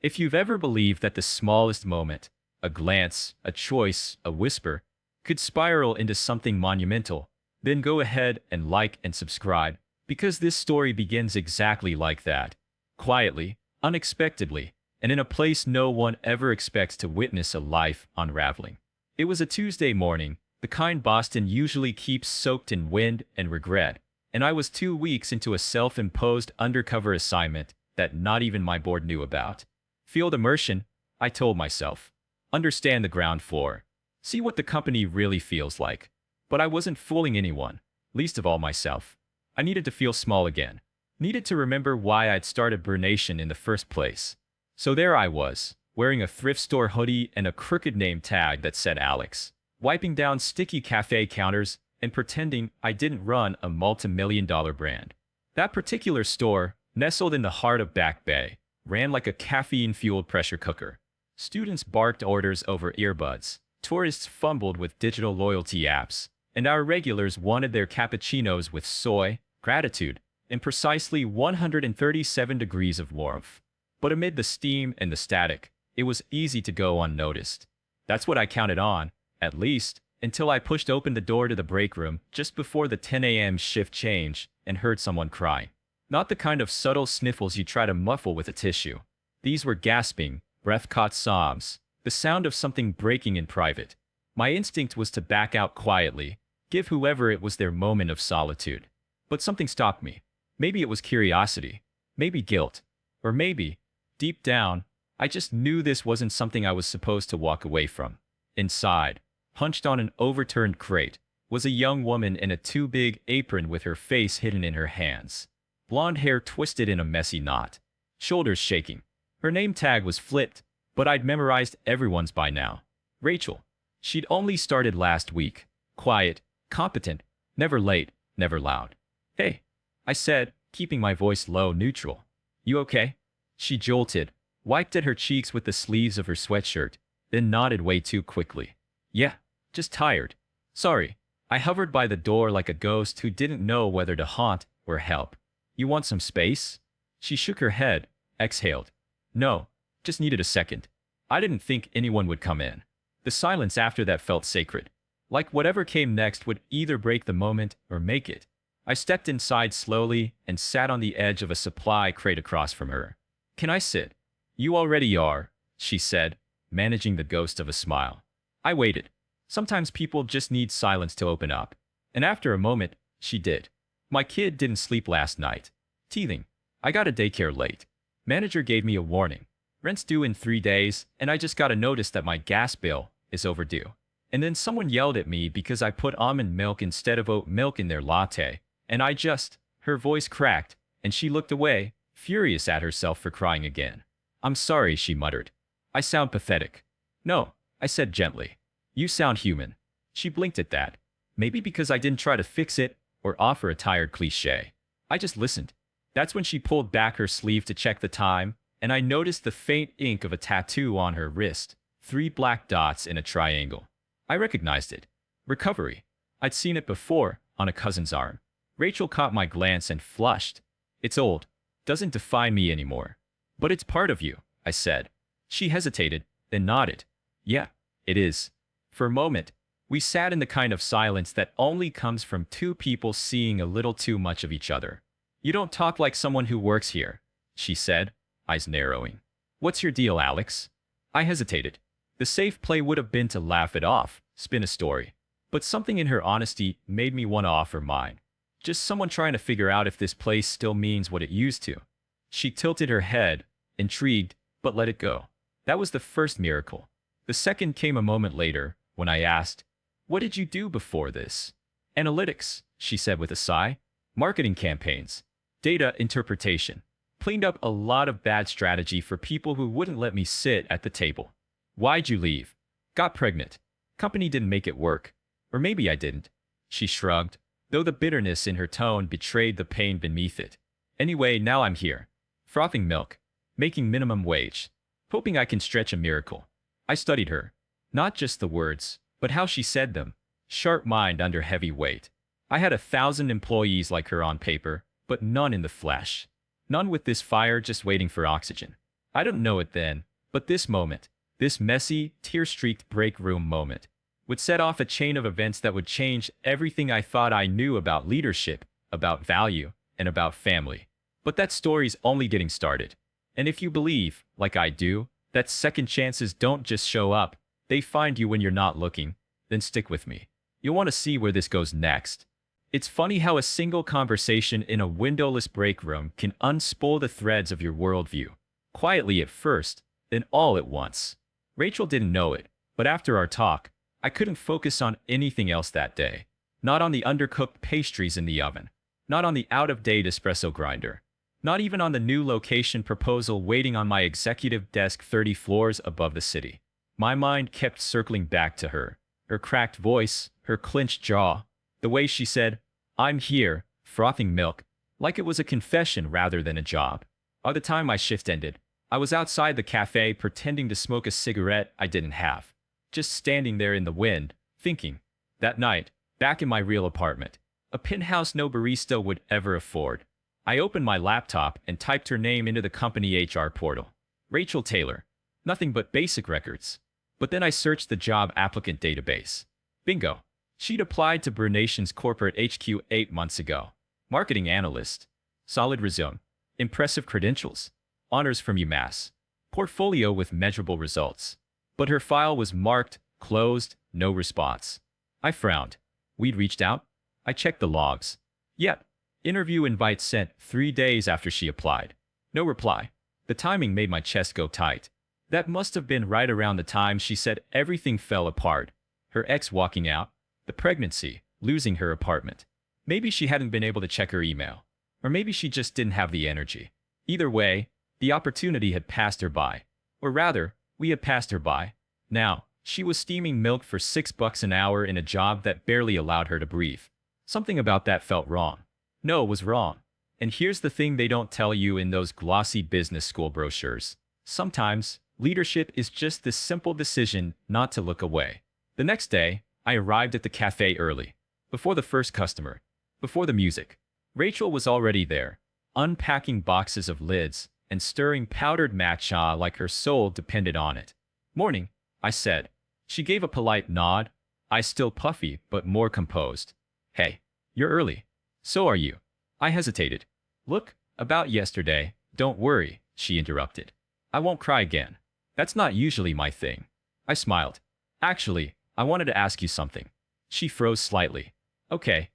If you've ever believed that the smallest moment, a glance, a choice, a whisper, could spiral into something monumental, then go ahead and like and subscribe, because this story begins exactly like that. Quietly, unexpectedly, and in a place no one ever expects to witness a life unraveling. It was a Tuesday morning, the kind Boston usually keeps soaked in wind and regret, and I was 2 weeks into a self-imposed undercover assignment that not even my board knew about. Field immersion, I told myself. Understand the ground floor. See what the company really feels like. But I wasn't fooling anyone, least of all myself. I needed to feel small again. Needed to remember why I'd started Burnation in the first place. So there I was, wearing a thrift store hoodie and a crooked name tag that said Alex, wiping down sticky cafe counters and pretending I didn't run a multi-million-dollar brand. That particular store, nestled in the heart of Back Bay, ran like a caffeine-fueled pressure cooker. Students barked orders over earbuds, tourists fumbled with digital loyalty apps, and our regulars wanted their cappuccinos with soy, gratitude, and precisely 137 degrees of warmth. But amid the steam and the static, it was easy to go unnoticed. That's what I counted on, at least, until I pushed open the door to the break room just before the 10 a.m. shift change and heard someone cry. Not the kind of subtle sniffles you try to muffle with a tissue. These were gasping, breath-caught sobs, the sound of something breaking in private. My instinct was to back out quietly, give whoever it was their moment of solitude. But something stopped me. Maybe it was curiosity, maybe guilt, or maybe, deep down, I just knew this wasn't something I was supposed to walk away from. Inside, hunched on an overturned crate, was a young woman in a too-big apron with her face hidden in her hands. Blonde hair twisted in a messy knot, shoulders shaking. Her name tag was flipped, but I'd memorized everyone's by now. Rachel. She'd only started last week. Quiet, competent, never late, never loud. "Hey," I said, keeping my voice low, neutral. "You okay?" She jolted, wiped at her cheeks with the sleeves of her sweatshirt, then nodded way too quickly. "Yeah, just tired. Sorry." I hovered by the door like a ghost who didn't know whether to haunt or help. "You want some space?" She shook her head, exhaled. "No, just needed a second." I didn't think anyone would come in. The silence after that felt sacred. Like whatever came next would either break the moment or make it. I stepped inside slowly and sat on the edge of a supply crate across from her. "Can I sit?" "You already are," she said, managing the ghost of a smile. I waited. Sometimes people just need silence to open up. And after a moment, she did. "My kid didn't sleep last night. Teething. I got a daycare late. Manager gave me a warning. Rent's due in 3 days, and I just got a notice that my gas bill is overdue. And then someone yelled at me because I put almond milk instead of oat milk in their latte, and I just..." Her voice cracked, and she looked away, furious at herself for crying again. "I'm sorry," she muttered. "I sound pathetic." "No," I said gently. "You sound human." She blinked at that. Maybe because I didn't try to fix it or offer a tired cliche. I just listened. That's when she pulled back her sleeve to check the time, and I noticed the faint ink of a tattoo on her wrist, 3 black dots in a triangle. I recognized it. Recovery. I'd seen it before, on a cousin's arm. Rachel caught my glance and flushed. "It's old. Doesn't define me anymore." "But it's part of you," I said. She hesitated, then nodded. "Yeah, it is." For a moment, we sat in the kind of silence that only comes from two people seeing a little too much of each other. "You don't talk like someone who works here," she said, eyes narrowing. "What's your deal, Alex?" I hesitated. The safe play would have been to laugh it off, spin a story. But something in her honesty made me want to offer mine. Just someone trying to figure out if this place still means what it used to. She tilted her head, intrigued, but let it go. That was the first miracle. The second came a moment later, when I asked, "What did you do before this?" "Analytics," she said with a sigh. "Marketing campaigns. Data interpretation. Cleaned up a lot of bad strategy for people who wouldn't let me sit at the table." "Why'd you leave?" "Got pregnant. Company didn't make it work. Or maybe I didn't." She shrugged, though the bitterness in her tone betrayed the pain beneath it. "Anyway, now I'm here. Frothing milk. Making minimum wage. Hoping I can stretch a miracle." I studied her. Not just the words, but how she said them. Sharp mind under heavy weight. I had 1,000 employees like her on paper, but none in the flesh. None with this fire just waiting for oxygen. I didn't know it then, but this moment, this messy, tear-streaked break room moment, would set off a chain of events that would change everything I thought I knew about leadership, about value, and about family. But that story's only getting started. And if you believe, like I do, that second chances don't just show up, they find you when you're not looking, then stick with me. You'll want to see where this goes next. It's funny how a single conversation in a windowless break room can unspool the threads of your worldview. Quietly at first, then all at once. Rachel didn't know it, but after our talk, I couldn't focus on anything else that day. Not on the undercooked pastries in the oven. Not on the out-of-date espresso grinder. Not even on the new location proposal waiting on my executive desk 30 floors above the city. My mind kept circling back to her. Her cracked voice, her clenched jaw, the way she said, "I'm here," frothing milk, like it was a confession rather than a job. By the time my shift ended, I was outside the cafe pretending to smoke a cigarette I didn't have. Just standing there in the wind, thinking. That night, back in my real apartment, a penthouse no barista would ever afford, I opened my laptop and typed her name into the company HR portal. Rachel Taylor. Nothing but basic records. But then I searched the job applicant database. Bingo. She'd applied to Brunation's corporate HQ 8 months ago. Marketing analyst. Solid resume. Impressive credentials. Honors from UMass. Portfolio with measurable results. But her file was marked, closed, no response. I frowned. We'd reached out. I checked the logs. Yep. Interview invite sent 3 days after she applied. No reply. The timing made my chest go tight. That must have been right around the time she said everything fell apart. Her ex walking out, the pregnancy, losing her apartment. Maybe she hadn't been able to check her email. Or maybe she just didn't have the energy. Either way, the opportunity had passed her by. Or rather, we had passed her by. Now, she was steaming milk for $6 an hour in a job that barely allowed her to breathe. Something about that felt wrong. No, it was wrong. And here's the thing they don't tell you in those glossy business school brochures. Sometimes, leadership is just this simple decision not to look away. The next day, I arrived at the cafe early. Before the first customer. Before the music. Rachel was already there, unpacking boxes of lids and stirring powdered matcha like her soul depended on it. "Morning," I said. She gave a polite nod, eyes still puffy but more composed. "Hey, you're early. So are you." I hesitated. "Look, about yesterday, don't worry," she interrupted. "I won't cry again. That's not usually my thing." I smiled. "Actually, I wanted to ask you something." She froze slightly. "Okay.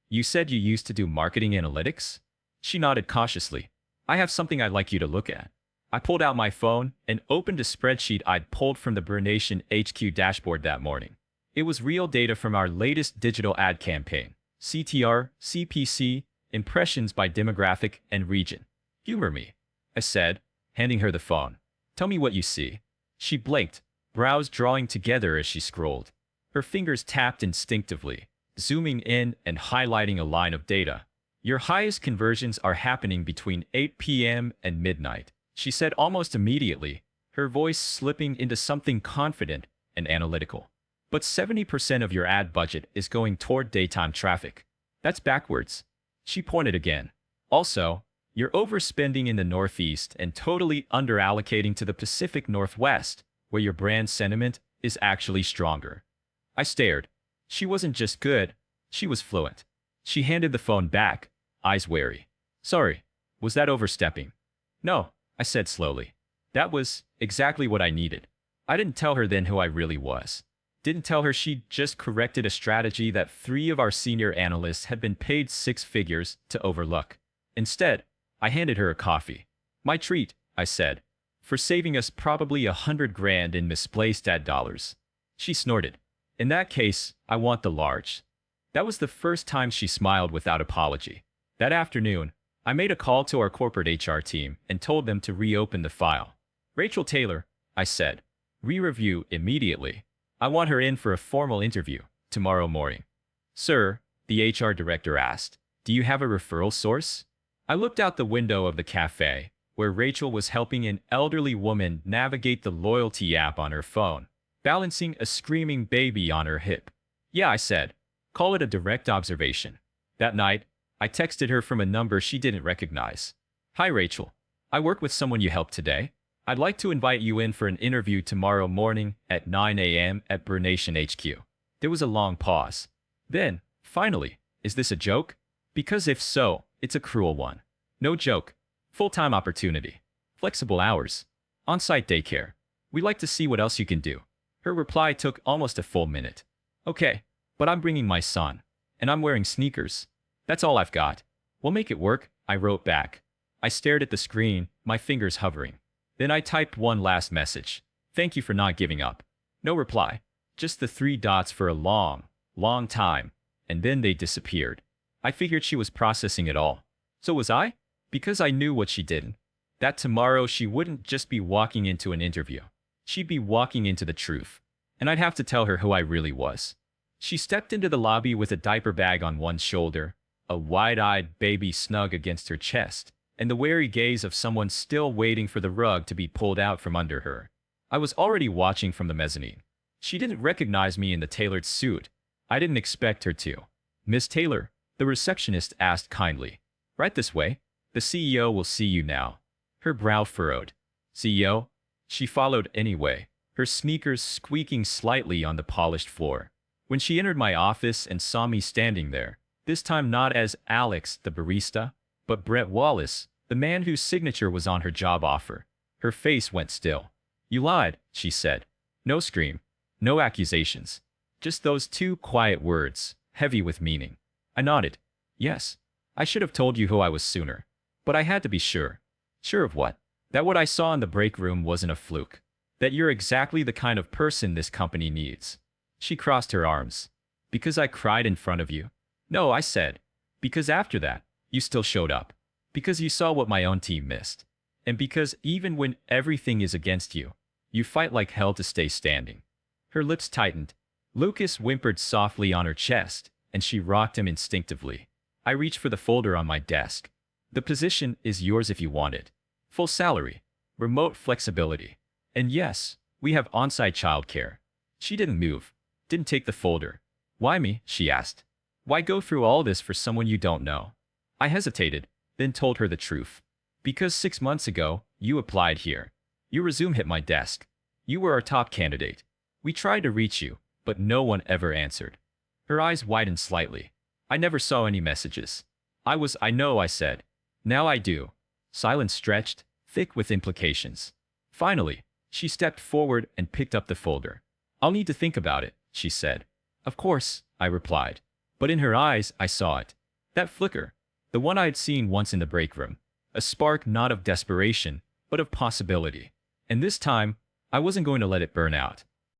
You said you used to do marketing analytics?" She nodded cautiously. "I have something I'd like you to look at." I pulled out my phone and opened a spreadsheet I'd pulled from the Brunation HQ dashboard that morning. It was real data from our latest digital ad campaign. CTR, CPC, impressions by demographic and region. "Humor me," I said, handing her the phone. "Tell me what you see." She blinked, brows drawing together as she scrolled. Her fingers tapped instinctively, zooming in and highlighting a line of data. "Your highest conversions are happening between 8 p.m. and midnight," she said almost immediately, her voice slipping into something confident and analytical. "But 70% of your ad budget is going toward daytime traffic. That's backwards." She pointed again. "Also, you're overspending in the Northeast and totally underallocating to the Pacific Northwest, where your brand sentiment is actually stronger." I stared. She wasn't just good, she was fluent. She handed the phone back, eyes wary. "Sorry, was that overstepping?" "No," I said slowly. "That was exactly what I needed." I didn't tell her then who I really was. Didn't tell her she'd just corrected a strategy that 3 of our senior analysts had been paid 6 figures to overlook. Instead, I handed her a coffee. "My treat," I said, "for saving us probably $100,000 in misplaced ad dollars." She snorted. "In that case, I want the large." That was the first time she smiled without apology. That afternoon, I made a call to our corporate HR team and told them to reopen the file. "Rachel Taylor," I said, "re-review immediately. I want her in for a formal interview tomorrow morning." "Sir," the HR director asked, "do you have a referral source?" I looked out the window of the cafe, where Rachel was helping an elderly woman navigate the loyalty app on her phone, balancing a screaming baby on her hip. "Yeah," I said. "Call it a direct observation." That night, I texted her from a number she didn't recognize. "Hi, Rachel. I work with someone you helped today. I'd like to invite you in for an interview tomorrow morning at 9 a.m. at Burnation HQ. There was a long pause. Then, finally, is this a joke? Because if so, it's a cruel one. No joke. Full-time opportunity. Flexible hours. On-site daycare. We'd like to see what else you can do. Her reply took almost a full minute. Okay, but I'm bringing my son. And I'm wearing sneakers. That's all I've got. We'll make it work, I wrote back. I stared at the screen, my fingers hovering. Then I typed one last message. Thank you for not giving up. No reply. Just the 3 dots for a long, long time. And then they disappeared. I figured she was processing it all. So was I? Because I knew what she did. That tomorrow she wouldn't just be walking into an interview. She'd be walking into the truth. And I'd have to tell her who I really was. She stepped into the lobby with a diaper bag on one shoulder, a wide-eyed baby snug against her chest, and the wary gaze of someone still waiting for the rug to be pulled out from under her. I was already watching from the mezzanine. She didn't recognize me in the tailored suit. I didn't expect her to. Miss Taylor, the receptionist asked kindly. Right this way. The CEO will see you now. Her brow furrowed. CEO? She followed anyway, her sneakers squeaking slightly on the polished floor. When she entered my office and saw me standing there, this time not as Alex, the barista, but Brett Wallace, the man whose signature was on her job offer, her face went still. You lied, she said. No scream, no accusations. Just those 2 quiet words, heavy with meaning. I nodded. Yes, I should have told you who I was sooner. But I had to be sure. Sure of what? That what I saw in the break room wasn't a fluke. That you're exactly the kind of person this company needs. She crossed her arms. Because I cried in front of you? No, I said. Because after that, you still showed up. Because you saw what my own team missed. And because even when everything is against you, you fight like hell to stay standing. Her lips tightened. Lucas whimpered softly on her chest, and she rocked him instinctively. I reached for the folder on my desk. The position is yours if you want it. Full salary. Remote flexibility. And yes, we have on-site childcare. She didn't move. Didn't take the folder. Why me? She asked. Why go through all this for someone you don't know? I hesitated, then told her the truth. Because 6 months ago, you applied here. Your resume hit my desk. You were our top candidate. We tried to reach you, but no one ever answered. Her eyes widened slightly. I never saw any messages. I know, I said. Now I do. Silence stretched, thick with implications. Finally, she stepped forward and picked up the folder. I'll need to think about it, she said. Of course, I replied. But in her eyes, I saw it. That flicker. The one I'd seen once in the break room. A spark not of desperation, but of possibility. And this time, I wasn't going to let it burn out.